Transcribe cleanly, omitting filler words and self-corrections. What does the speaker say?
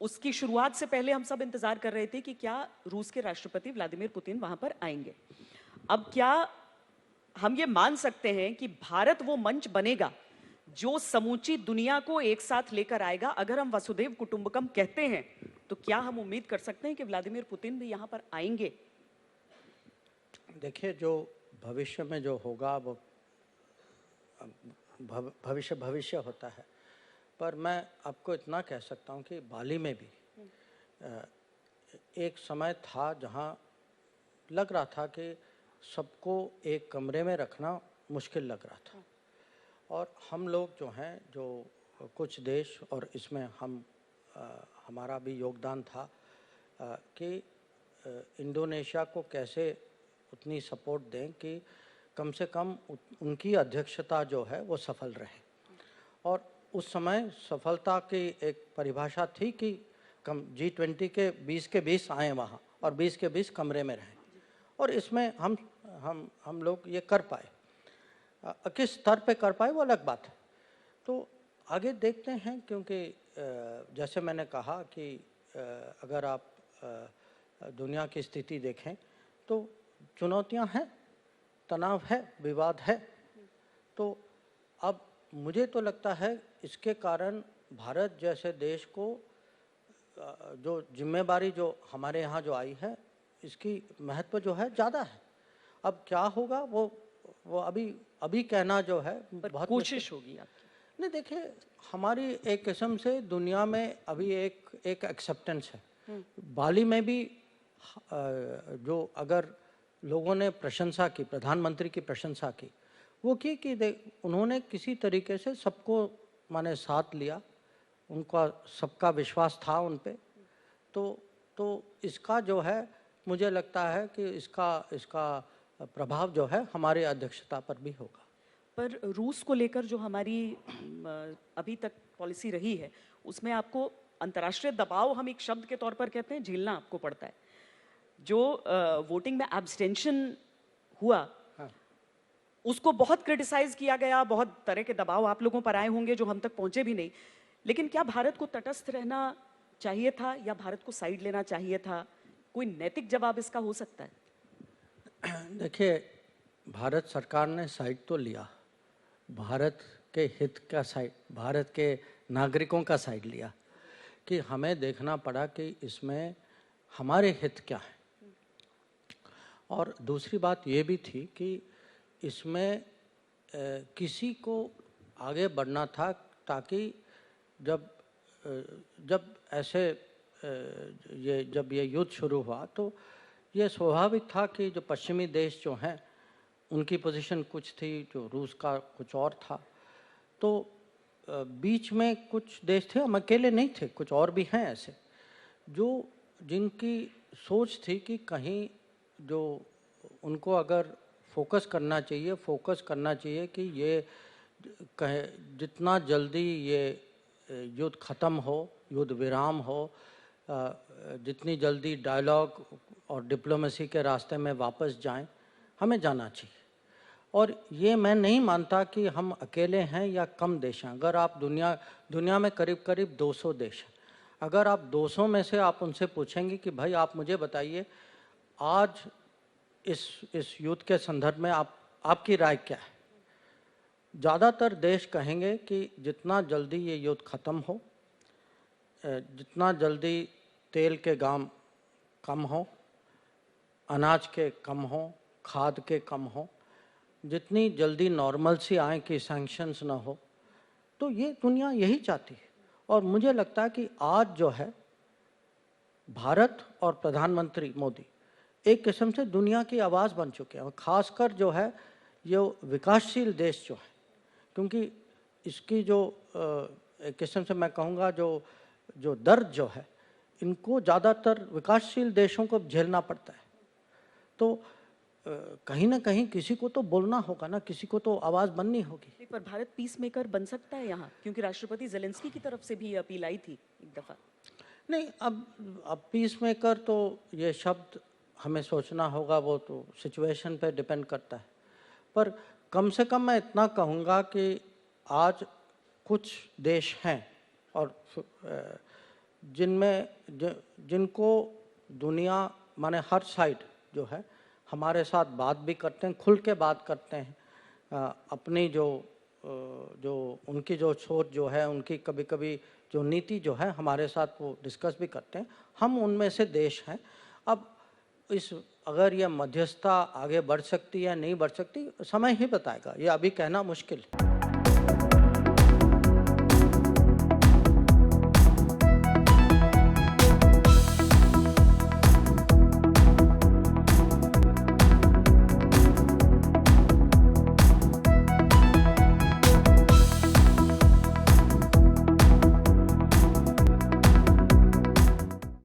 उसकी शुरुआत से पहले हम सब इंतजार कर रहे थे कि क्या रूस के राष्ट्रपति व्लादिमीर पुतिन वहां पर आएंगे। अब क्या हम ये मान सकते हैं कि भारत वो मंच बनेगा जो समूची दुनिया को एक साथ लेकर आएगा? अगर हम वसुधैव कुटुंबकम कहते हैं तो क्या हम उम्मीद कर सकते हैं कि व्लादिमीर पुतिन भी यहां पर आएंगे? देखिए, जो भविष्य में जो होगा वो भविष्य होता है, पर मैं आपको इतना कह सकता हूँ कि बाली में भी एक समय था जहाँ लग रहा था कि सबको एक कमरे में रखना मुश्किल लग रहा था, और हम लोग जो हैं, जो कुछ देश, और इसमें हमारा भी योगदान था कि इंडोनेशिया को कैसे उतनी सपोर्ट दें कि कम से कम उनकी अध्यक्षता जो है वो सफल रहे। और उस समय सफलता की एक परिभाषा थी कि कम G20 के 20 के 20 आए वहाँ और 20 के 20 कमरे में रहें, और इसमें हम लोग ये कर पाए। किस स्तर पे कर पाए वो अलग बात है। तो आगे देखते हैं, क्योंकि जैसे मैंने कहा कि अगर आप दुनिया की स्थिति देखें तो चुनौतियां हैं, तनाव है, विवाद है। तो अब मुझे तो लगता है इसके कारण भारत जैसे देश को जो जिम्मेदारी जो हमारे यहाँ जो आई है, इसकी महत्व जो है ज़्यादा है। अब क्या होगा वो अभी कहना जो है बहुत कोशिश होगी आपकी। नहीं, देखिए, हमारी एक किस्म से दुनिया में अभी एक एक्सेप्टेंस है। बाली में भी जो अगर लोगों ने प्रशंसा की, प्रधानमंत्री की प्रशंसा की, वो की कि उन्होंने किसी तरीके से सबको माने साथ लिया, उनका सबका विश्वास था उन पे। तो इसका जो है मुझे लगता है कि इसका प्रभाव जो है हमारी अध्यक्षता पर भी होगा। पर रूस को लेकर जो हमारी अभी तक पॉलिसी रही है, उसमें आपको अंतर्राष्ट्रीय दबाव, हम एक शब्द के तौर पर कहते हैं, झेलना आपको पड़ता है। जो वोटिंग में एब्सटेंशन हुआ, हाँ। उसको बहुत क्रिटिसाइज किया गया, बहुत तरह के दबाव आप लोगों पर आए होंगे जो हम तक पहुंचे भी नहीं। लेकिन क्या भारत को तटस्थ रहना चाहिए था या भारत को साइड लेना चाहिए था? कोई नैतिक जवाब इसका हो सकता है? देखिए, भारत सरकार ने साइड तो लिया, भारत के हित का साइड, भारत के नागरिकों का साइड लिया, कि हमें देखना पड़ा कि इसमें हमारे हित क्या है। और दूसरी बात ये भी थी कि इसमें किसी को आगे बढ़ना था, ताकि जब ऐसे जब ये युद्ध शुरू हुआ तो ये स्वाभाविक था कि जो पश्चिमी देश जो हैं उनकी पोजीशन कुछ थी, जो रूस का कुछ और था। तो बीच में कुछ देश थे, हम अकेले नहीं थे, कुछ और भी हैं ऐसे जिनकी सोच थी कि कहीं जो उनको अगर फोकस करना चाहिए कि ये कहे जितना जल्दी ये युद्ध ख़त्म हो, युद्ध विराम हो, जितनी जल्दी डायलॉग और डिप्लोमेसी के रास्ते में वापस जाएं, हमें जाना चाहिए। और ये मैं नहीं मानता कि हम अकेले हैं या कम देश हैं। अगर आप दुनिया में करीब 200 देश हैं, अगर आप 200 में से आप उनसे पूछेंगे कि भाई आप मुझे बताइए आज इस युद्ध के संदर्भ में आपकी राय क्या है, ज़्यादातर देश कहेंगे कि जितना जल्दी ये युद्ध ख़त्म हो, जितना जल्दी तेल के दाम कम हो, अनाज के कम हो, खाद के कम हो, जितनी जल्दी नॉर्मल सी आए कि सैंक्शंस ना हो, तो ये दुनिया यही चाहती है। और मुझे लगता है कि आज जो है भारत और प्रधानमंत्री मोदी एक किस्म से दुनिया की आवाज़ बन चुके हैं, और ख़ासकर जो है ये विकासशील देश जो है, क्योंकि इसकी जो एक किस्म से मैं कहूँगा जो दर्द जो है, इनको ज़्यादातर विकासशील देशों को झेलना पड़ता है। तो कहीं ना कहीं किसी को तो बोलना होगा ना, किसी को तो आवाज़ बननी होगी। पर भारत पीस मेकर बन सकता है यहाँ, क्योंकि राष्ट्रपति ज़ेलेंस्की की तरफ से भी अपील आई थी एक दफ़ा। नहीं, अब पीस मेकर तो ये शब्द हमें सोचना होगा, वो तो सिचुएशन पे डिपेंड करता है। पर कम से कम मैं इतना कहूँगा कि आज कुछ देश हैं और जिनको दुनिया माने हर साइड जो है हमारे साथ बात भी करते हैं, खुल के बात करते हैं, अपनी जो उनकी जो सोच जो है, उनकी कभी-कभी जो नीति जो है हमारे साथ वो डिस्कस भी करते हैं। हम उनमें से देश हैं। अब अगर यह मध्यस्थता आगे बढ़ सकती है या नहीं बढ़ सकती, समय ही बताएगा, ये अभी कहना मुश्किल है।